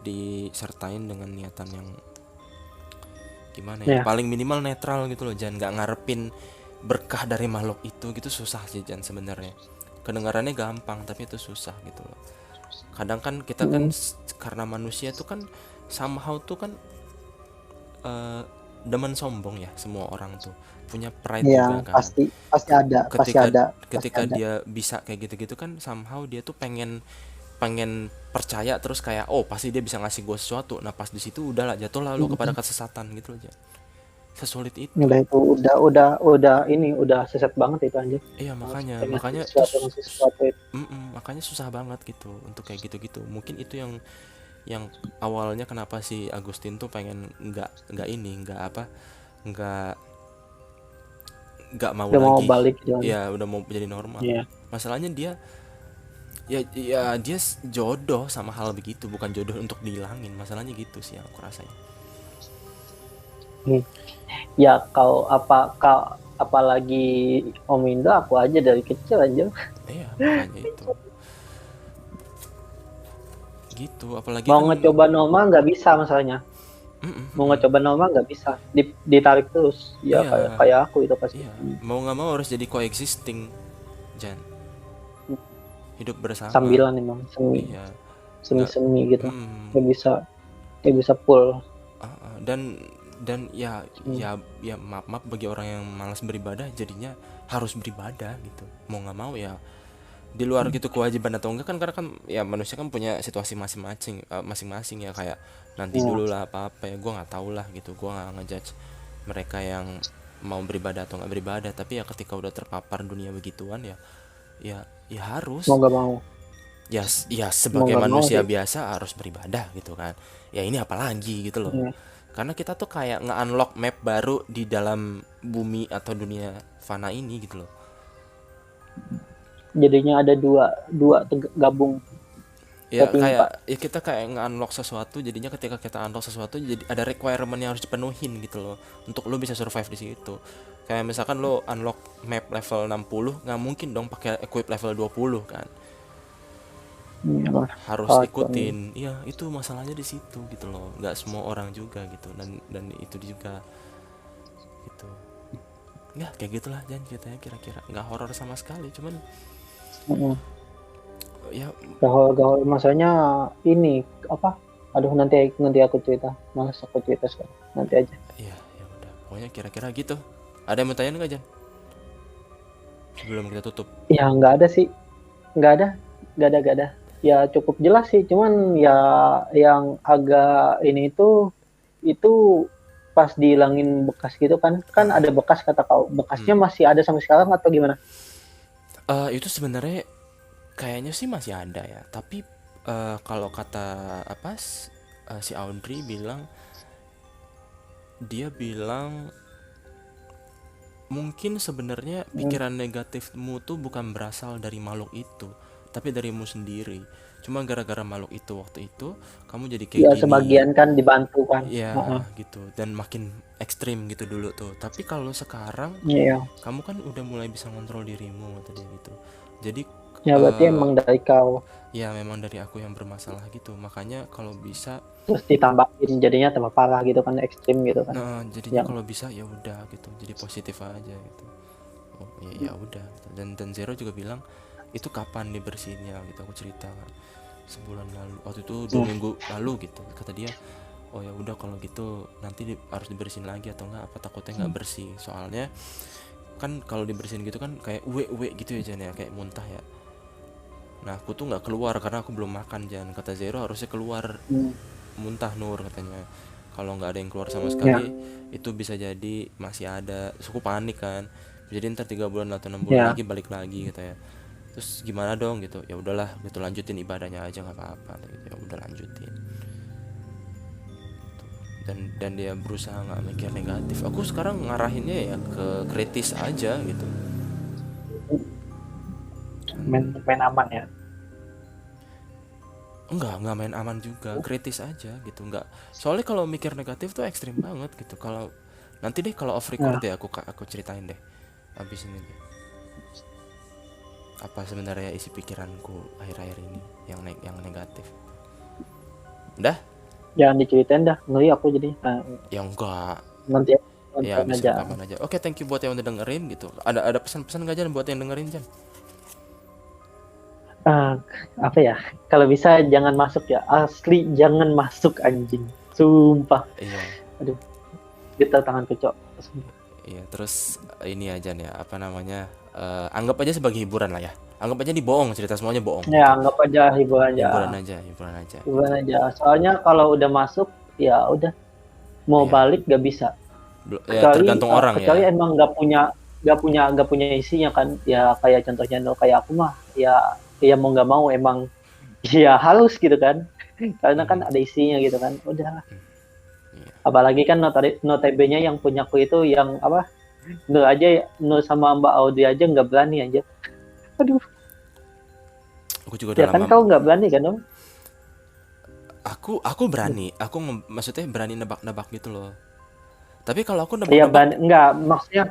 disertain dengan niatan yang gimana ya, ya, paling minimal netral gitu loh, jangan nggak ngarepin berkah dari makhluk itu gitu, susah sih Jan sebenarnya. Kedengarannya gampang tapi itu susah gitu loh. Kadang kan kita kan mm, karena manusia tuh kan somehow tuh kan eh, demen sombong ya, semua orang tuh punya pride ya, juga kan. pasti, pasti ada, pasti ketika ada, pasti ketika ada. dia bisa kayak gitu-gitu kan, somehow dia tuh pengen pengen percaya terus, kayak oh pasti dia bisa ngasih gue sesuatu. Nah pas di situ udahlah, jatuh lalu kepada Mm, kesesatan gitu aja, sesulit itu. Udah itu, udah ini, udah sesat banget itu anjir. Iya Harus makanya pengen makanya sesuatu, terus ngasih sesuatu itu. makanya susah banget gitu untuk kayak gitu-gitu. Mungkin itu yang awalnya kenapa si Agustin tuh pengen nggak ini, nggak apa, nggak nggak mau Udah mau lagi. balik gitu kan. Ya udah mau jadi normal. Iya. Masalahnya dia, ya dia jodoh sama hal begitu, bukan jodoh untuk dihilangin. Masalahnya gitu sih yang aku rasain. Hmm. Ya kau apa kau apalagi Om Indo, aku aja dari kecil aja Iya makanya itu gitu, apalagi mau kan. ngecoba normal nggak bisa masalahnya. Mm, mm, Mau mm, mm. ngecoba normal nggak bisa, ditarik terus. Ya kayak Iya, kayak aku itu pasti. iya, mau nggak mau harus jadi coexisting, Jan, hidup bersama. Sambilan emang semi Iya, semi nggak. semi gitu, mm, nggak bisa, nggak bisa full. dan ya, Hmm. ya maaf maaf, bagi orang yang malas beribadah jadinya harus beribadah gitu, mau nggak mau ya. Di luar gitu kewajiban atau enggak kan, karena kan ya manusia kan punya situasi masing-masing, masing-masing ya, kayak nanti Ya, dulu lah apa-apa ya, gue nggak tahu lah gitu, gue nggak ngejudge mereka yang mau beribadah atau nggak beribadah. Tapi ya ketika udah terpapar dunia begituan ya, ya mau harus, nggak mau, ya mau sebagai nggak mau manusia sih. biasa harus beribadah gitu kan. Ya ini apalagi gitu loh, Ya. karena kita tuh kayak nge-unlock map baru di dalam bumi atau dunia fana ini gitu loh. Jadinya ada dua dua gabung, Ya ketimpa. kayak ya kita kayak nge-unlock sesuatu, jadinya ketika kita unlock sesuatu jadi ada requirement yang harus dipenuhin gitu loh, untuk lo bisa survive di situ. Kayak misalkan lo unlock map level 60, nggak mungkin dong pakai equip level 20 kan, Ya, harus kacau nih. ikutin. Iya itu masalahnya di situ gitu loh, nggak semua orang juga gitu, dan itu juga gitu. Ya kayak gitulah Jan ceritanya, kira-kira nggak horor sama sekali, cuman Mm-mm. ya. Gaul-gaul masanya ini apa? Aduh, nanti nanti aku cerita. Malas aku cerita sekarang. Nanti aja. Ya ya udah, pokoknya kira-kira gitu. Ada yang mau tanya nggak Jan sebelum kita tutup? Ya nggak ada sih, nggak ada, nggak ada. Ya cukup jelas sih. Cuman ya yang agak ini itu pas dihilangin bekas gitu kan, kan ada bekas kata kau. Bekasnya masih ada sampai sekarang atau gimana? Itu sebenarnya kayaknya sih masih ada ya, tapi kalau kata apa, si Audrey bilang, dia bilang mungkin sebenarnya Hmm. pikiran negatifmu tuh bukan berasal dari makhluk itu, tapi darimu sendiri. Cuma gara-gara makhluk itu waktu itu kamu jadi kayak Ya gini. sebagian kan dibantu kan. Ya Heeh. gitu, dan makin ekstrim gitu dulu tuh. Tapi kalau sekarang Iya. kamu kan udah mulai bisa ngontrol dirimu tadi gitu. Jadi Ya berarti eh emang dari kau. ya memang dari aku yang bermasalah gitu. Makanya kalau bisa, Terus ditambahin jadinya tambah parah gitu kan, ekstrim gitu kan. nah jadinya Yang kalau bisa ya udah gitu, jadi positif aja gitu. Oh ya ya udah gitu. Dan Zero juga bilang itu kapan dibersihinnya gitu, aku cerita kan sebulan lalu, waktu itu 2 minggu lalu gitu, kata dia oh ya udah kalau gitu nanti harus dibersihin lagi atau enggak, apa takutnya nggak bersih, soalnya kan kalau dibersihin gitu kan kayak uwe gitu ya Jan ya, kayak muntah ya. Nah aku tuh nggak keluar karena aku belum makan Jan, kata Zero harusnya keluar hmm, muntah Nur katanya. Kalau nggak ada yang keluar sama ya, sekali itu bisa jadi masih ada. Terus aku panik kan, jadi ntar 3 bulan atau 6 bulan ya, lagi balik lagi gitu ya. Terus gimana dong gitu, ya udahlah gitu, lanjutin ibadahnya aja nggak apa-apa gitu. Ya udah lanjutin. dan dia berusaha nggak mikir negatif. Aku sekarang ngarahinnya ya ke kritis aja gitu. main aman ya. Enggak main aman juga, kritis aja gitu. Enggak, soalnya kalau mikir negatif tuh ekstrim banget gitu. Kalau nanti deh kalau off record Nah, deh aku ceritain deh abis ini deh apa sebenarnya isi pikiranku akhir-akhir ini yang negatif. Udah. jangan diceritain dah, ngeri aku jadi. Nah, Ya enggak, nanti ya nonton abis aja. rekaman aja. Oke, thank you buat yang udah dengerin gitu. Ada pesan-pesan gak Jan buat yang dengerin Jan? Ah, apa ya? Kalau bisa jangan masuk ya. Asli jangan masuk anjing. Sumpah. Iya. Aduh, getah tangan kecok. Sumpah. Iya, terus ini aja nih ya, apa namanya? Anggap aja sebagai hiburan lah ya. Anggap aja ini bohong, cerita semuanya bohong Ya, gitu. anggap aja hiburan aja. Hiburan aja, hiburan aja Hiburan gitu. aja. Soalnya kalau udah masuk, ya udah mau Iya, balik gak bisa. ya tergantung orang Kecuali ya. emang nggak punya isinya kan. Ya kayak contohnya kayak aku mah, ya mau nggak mau emang ya halus gitu kan. Karena kan Mhm, ada isinya gitu kan. Udah. iya. Apalagi kan notabene yang punyaku itu yang apa? Nur aja, Nur sama Mbak Audi aja nggak berani aja. Aduh, Aku juga ya udah kan lama. kau nggak berani kan Om? Aku berani. Maksudnya berani nebak-nebak gitu loh. Tapi kalau aku Ya nebak-nebak, berani, nggak maksudnya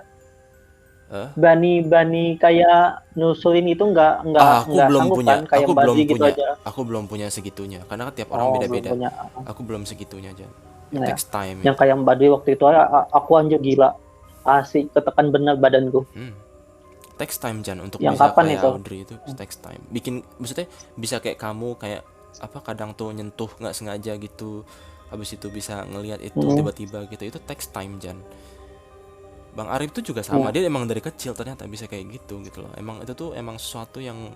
eh, berani kayak nusulin itu aku nggak belum sanggup punya. kan kayak Aku Mbak belum Dwi gitu punya. aja. Aku belum punya segitunya. Karena kan tiap orang Oh, belum beda-beda. punya. Aku belum segitunya aja. It Nah, takes time yang itu. kayak Mbak Dwi waktu itu aku anjir gila. Asik ketekan bener badanku. Hmm. Takes time Jan untuk Yang bisa kapan kayak itu? Audrey itu takes time. Maksudnya bisa kayak kamu kayak apa kadang tuh nyentuh nggak sengaja gitu. Habis itu bisa ngelihat itu Hmm, tiba-tiba gitu. Itu takes time Jan. Bang Arif tuh juga sama. ya. Dia emang dari kecil ternyata bisa kayak gitu loh. Emang itu tuh emang sesuatu yang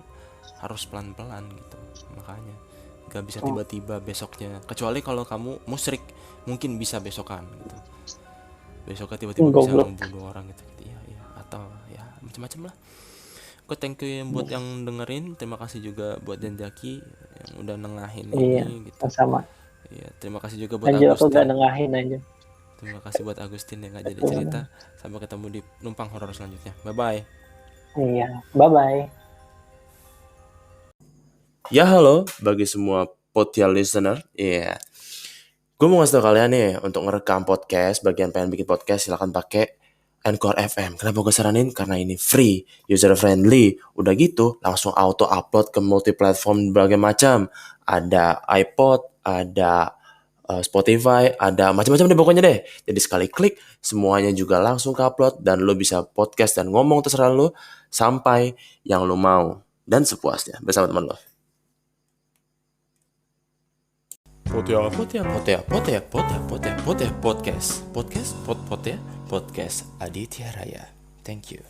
harus pelan-pelan gitu. Makanya gak bisa Oh, tiba-tiba besoknya. Kecuali kalau kamu musyrik mungkin bisa besokan gitu. Besoknya tiba-tiba bisa goblok. ngebunuh orang gitu. Iya, iya. Atau ya macam-macam lah. Oke, thank you buat yang dengerin. Terima kasih juga buat Janjaki yang udah nengahin Iya, ini gitu. sama. Iya, terima kasih juga buat Anjir aku gak Agustin. nengahin aja. Terima kasih buat Agustin yang gak jadi cerita. Sampai ketemu di numpang horor selanjutnya. Bye bye. Iya, bye-bye. Ya halo bagi semua Potia listener. Iya. Gue mau ngasih tau kalian nih untuk ngerekam podcast, bagian pengen bikin podcast silahkan pakai Anchor FM. Kenapa gue saranin? Karena ini free, user friendly. Udah gitu langsung auto upload ke multi platform berbagai macam. Ada iPod, ada Spotify, ada macam-macam deh pokoknya deh. Jadi sekali klik semuanya juga langsung ke upload dan lo bisa podcast dan ngomong terserah lo sampai yang lo mau dan sepuasnya bersama teman lo. Podcast Aditya Raya. Thank you.